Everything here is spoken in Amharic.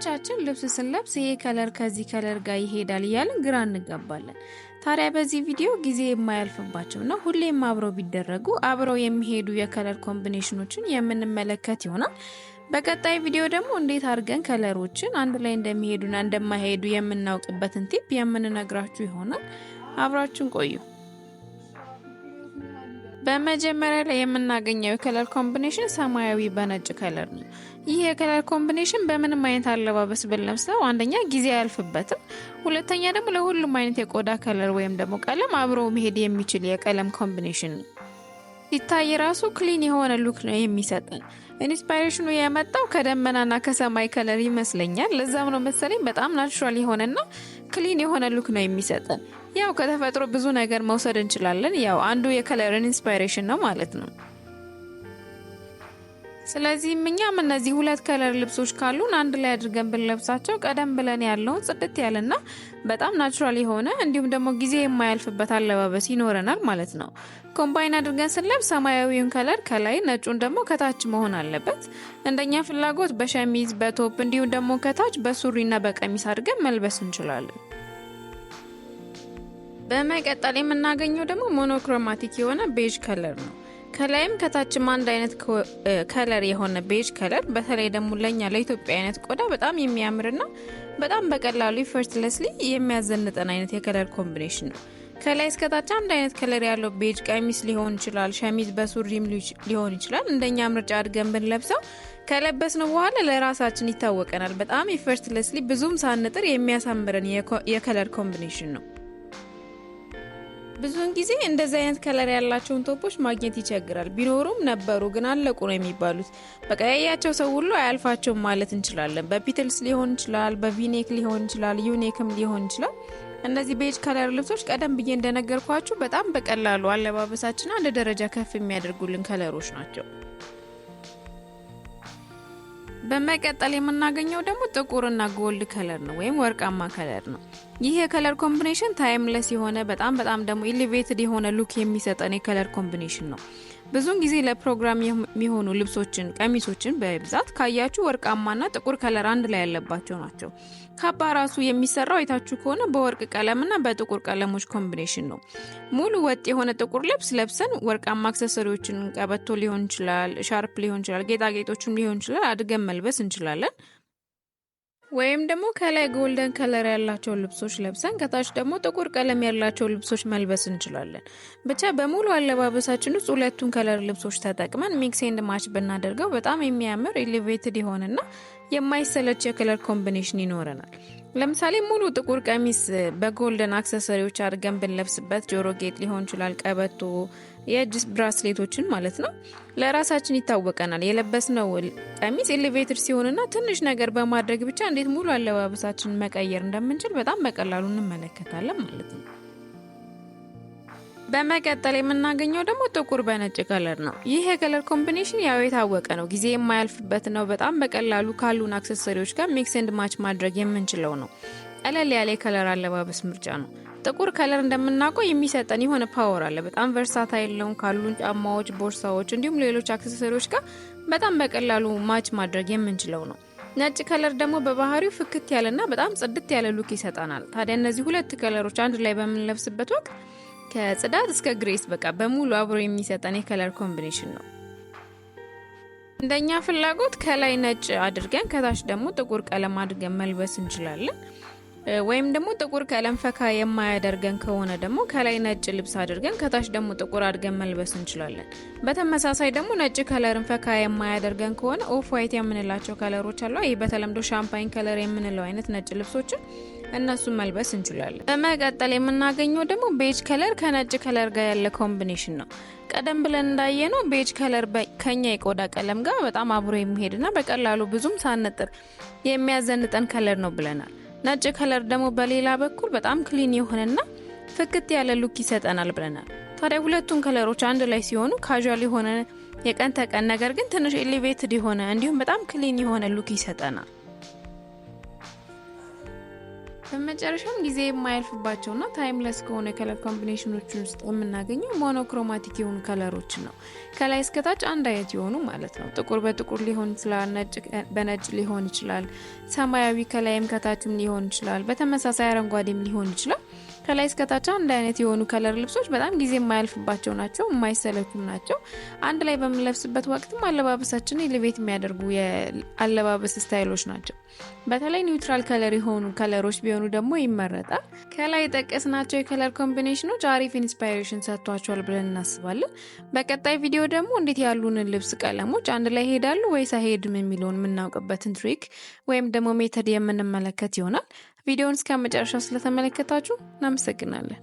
ብዙዎቻችን ልብስ ስንለብስ ይሄ ከለር ከዚህ ከለር ጋር ይሄዳል እያልን ግራ እንጋባለን። ታዲያ በዚህ ቪዲዮ ጊዜ የማያልፍባቸውና ሁሌም አብረው ቢደረጉ አብረው የሚሄዱ የከለር ኮምቢኔሽኖችን የምንመለከት ይሆናል። በቀጣይ ቪዲዮ ደግሞ እንዴት አድርገን ከለሮችን አንድ ላይ እንደሚሄዱና እንደማይሄዱ የምናውቅበትን ቲፕ የምንነግራችሁ ይሆናል። አብራችሁን ቆዩ። በመጀመሪያ ላይ የምናገኘው የከለር ኮምቢኔሽን ሰማያዊ በነጭ ከለር ነው። ይህ የከለር ኮምቢኔሽን በምንም አይነት አለባበስ ብንለብሰው አንደኛ ጊዜ አያልፍበትም፣ ሁለተኛ ደግሞ ለሁሉም አይነት የቆዳ ከለር ወይም ደግሞ ቀለም አብሮ መሄድ የሚችል የቀለም ኮምቢኔሽን ነው። ሲታይ ራሱ ክሊን የሆነ ሉክ ነው የሚሰጠን። ኢንስፓይሬሽኑ የመጣው ከደመናና ከሰማይ ከለር ይመስለኛል። ለዛም ነው መሰለኝ በጣም ናቹራል የሆነና ክሊን የሆነ ሉክ ነው የሚሰጠን። ያው ከተፈጥሮ ብዙ ነገር መውሰድ እንችላለን። ያው አንዱ የከለርን ኢንስፓይሬሽን ነው ማለት ነው። ስለዚህ እኛም እነዚህ ሁለት ከለር ልብሶች ካሉን አንድ ላይ አድርገን ብንለብሳቸው ቀደም ብለን ያለውን ጽድት ያለና በጣም ናቹራል የሆነ እንዲሁም ደግሞ ጊዜ የማያልፍበት አለባበስ ይኖረናል ማለት ነው። ኮምባይን አድርገን ስንለብስ ሰማያዊውን ከለር ከላይ ነጩን ደግሞ ከታች መሆን አለበት። እንደኛ ፍላጎት በሸሚዝ በቶፕ እንዲሁም ደግሞ ከታች በሱሪና በቀሚስ አድርገን መልበስ እንችላለን። በመቀጠል የምናገኘው ደግሞ ሞኖክሮማቲክ የሆነ ቤጅ ከለር ነው። ከላይም ከታችም አንድ አይነት ከለር የሆነ ቤጅ ከለር በተለይ ደግሞ ለኛ ለኢትዮጵያ አይነት ቆዳ በጣም የሚያምርና በጣም በቀላሉ ኢፈርትለስሊ የሚያዘንጠን አይነት የከለር ኮምቢኔሽን ነው። ከላይ እስከ ታች አንድ አይነት ከለር ያለው ቤጅ ቀሚስ ሊሆን ይችላል፣ ሸሚዝ በሱሪም ሊሆን ይችላል። እንደኛ ምርጫ አድርገን ብንለብሰው ከለበስነው በኋላ ለራሳችን ይታወቀናል። በጣም ኢፈርትለስሊ ብዙም ሳንጥር የሚያሳምረን የከለር ኮምቢኔሽን ነው። ብዙውን ጊዜ እንደዚህ አይነት ከለር ያላቸውን ቶፖች ማግኘት ይቸግራል። ቢኖሩም ነበሩ ግን አለቁ ነው የሚባሉት። በቀያያቸው ሰው ሁሉ አያልፋቸውም ማለት እንችላለን። በፒትልስ ሊሆን ይችላል፣ በቪኔክ ሊሆን ይችላል፣ ዩኔክም ሊሆን ይችላል። እነዚህ ቤጅ ከለር ልብሶች ቀደም ብዬ እንደነገርኳችሁ በጣም በቀላሉ አለባበሳችን አንድ ደረጃ ከፍ የሚያደርጉልን ከለሮች ናቸው። በመቀጠል የምናገኘው ደግሞ ጥቁርና ጎልድ ከለር ነው ወይም ወርቃማ ከለር ነው። ይህ የከለር ኮምቢኔሽን ታይምለስ የሆነ በጣም ደግሞ ኤሌቬትድ የሆነ ሉክ የሚሰጠን የከለር ኮምቢኔሽን ነው። ብዙውን ጊዜ ለፕሮግራም የሚሆኑ ልብሶችን ቀሚሶችን በብዛት ካያችሁ ወርቃማና ጥቁር ከለር አንድ ላይ ያለባቸው ናቸው። ካባ ራሱ የሚሰራው የታችሁ ከሆነ በወርቅ ቀለምና በጥቁር ቀለሞች ኮምቢኔሽን ነው። ሙሉ ወጥ የሆነ ጥቁር ልብስ ለብሰን ወርቃማ አክሰሰሪዎችን ቀበቶ ሊሆን ይችላል፣ ሻርፕ ሊሆን ይችላል፣ ጌጣጌጦችም ሊሆን ይችላል አድርገን መልበስ እንችላለን። ወይም ደግሞ ከላይ ጎልደን ከለር ያላቸው ልብሶች ለብሰን ከታች ደግሞ ጥቁር ቀለም ያላቸው ልብሶች መልበስ እንችላለን። ብቻ በሙሉ አለባበሳችን ውስጥ ሁለቱን ከለር ልብሶች ተጠቅመን ሚክስ ኤንድ ማች ብናደርገው በጣም የሚያምር ኤሌቬትድ የሆነና የማይሰለች የከለር ኮምቢኔሽን ይኖረናል። ለምሳሌ ሙሉ ጥቁር ቀሚስ በጎልደን አክሰሰሪዎች አድርገን ብንለብስበት ጆሮ ጌጥ ሊሆን ይችላል፣ ቀበቶ፣ የእጅ ብራስሌቶችን ማለት ነው። ለራሳችን ይታወቀናል የለበስነው ቀሚስ ኤሌቬትድ ሲሆንና ትንሽ ነገር በማድረግ ብቻ እንዴት ሙሉ አለባበሳችንን መቀየር እንደምንችል በጣም በቀላሉ እንመለከታለን ማለት ነው። በመቀጠል የምናገኘው ደግሞ ጥቁር በነጭ ከለር ነው። ይህ የከለር ኮምቢኔሽን ያው የታወቀ ነው፣ ጊዜ የማያልፍበት ነው። በጣም በቀላሉ ካሉን አክሰሰሪዎች ጋር ሚክስ ኤንድ ማች ማድረግ የምንችለው ነው። ቀለል ያለ የከለር አለባበስ ምርጫ ነው። ጥቁር ከለር እንደምናውቀው የሚሰጠን የሆነ ፓወር አለ። በጣም ቨርሳታይል ነው። ካሉን ጫማዎች፣ ቦርሳዎች እንዲሁም ሌሎች አክሰሰሪዎች ጋር በጣም በቀላሉ ማች ማድረግ የምንችለው ነው። ነጭ ከለር ደግሞ በባህሪው ፍክት ያለና በጣም ጽድት ያለ ሉክ ይሰጣናል። ታዲያ እነዚህ ሁለት ከለሮች አንድ ላይ በምንለብስበት ወቅት ከጽዳት እስከ ግሬስ በቃ በሙሉ አብሮ የሚሰጠን የከለር ኮምቢኔሽን ነው። እንደኛ ፍላጎት ከላይ ነጭ አድርገን ከታች ደግሞ ጥቁር ቀለም አድርገን መልበስ እንችላለን። ወይም ደግሞ ጥቁር ቀለም ፈካ የማያደርገን ከሆነ ደግሞ ከላይ ነጭ ልብስ አድርገን ከታች ደግሞ ጥቁር አድርገን መልበስ እንችላለን። በተመሳሳይ ደግሞ ነጭ ከለርን ፈካ የማያደርገን ከሆነ ኦፍ ዋይት የምንላቸው ከለሮች አሉ። ይህ በተለምዶ ሻምፓኝ ከለር የምንለው አይነት ነጭ ልብሶችን እነሱን መልበስ እንችላለን። በመቀጠል የምናገኘው ደግሞ ቤጅ ከለር ከነጭ ከለር ጋር ያለ ኮምቢኔሽን ነው። ቀደም ብለን እንዳየነው ቤጅ ከለር ከኛ የቆዳ ቀለም ጋር በጣም አብሮ የሚሄድና በቀላሉ ብዙም ሳንጥር የሚያዘንጠን ከለር ነው ብለናል። ነጭ ከለር ደግሞ በሌላ በኩል በጣም ክሊን የሆነና ፍክት ያለ ሉክ ይሰጠናል ብለናል። ታዲያ ሁለቱን ከለሮች አንድ ላይ ሲሆኑ ካዥዋል የሆነ የቀን ተቀን ነገር ግን ትንሽ ኤሌቬትድ የሆነ እንዲሁም በጣም ክሊን የሆነ ሉክ ይሰጠናል። በመጨረሻም ጊዜ የማያልፍባቸውና ታይምለስ ከሆነ የከለር ኮምቢኔሽኖች ውስጥ የምናገኘው ሞኖክሮማቲክ የሆኑ ከለሮችን ነው። ከላይ እስከ ታች አንድ አይነት የሆኑ ማለት ነው። ጥቁር በጥቁር ሊሆን ይችላል፣ ነጭ በነጭ ሊሆን ይችላል፣ ሰማያዊ ከላይም ከታችም ሊሆን ይችላል፣ በተመሳሳይ አረንጓዴም ሊሆን ይችላል። ከላይ እስከ ታች አንድ አይነት የሆኑ ከለር ልብሶች በጣም ጊዜ የማያልፍባቸው ናቸው፣ የማይሰለቹም ናቸው። አንድ ላይ በምንለብስበት ወቅትም አለባበሳችንን ኤሌቬት የሚያደርጉ የአለባበስ ስታይሎች ናቸው። በተለይ ኒውትራል ከለር የሆኑ ከለሮች ቢሆኑ ደግሞ ይመረጣል። ከላይ የጠቀስናቸው የከለር ኮምቢኔሽኖች አሪፍ ኢንስፓይሬሽን ሰጥቷቸዋል ብለን እናስባለን። በቀጣይ ቪዲዮ ደግሞ እንዴት ያሉንን ልብስ ቀለሞች አንድ ላይ ይሄዳሉ ወይስ አይሄድም የሚለውን የምናውቅበትን ትሪክ ወይም ደግሞ ሜተድ የምንመለከት ይሆናል። ቪዲዮውን እስከ መጨረሻው ስለተመለከታችሁ እናመሰግናለን።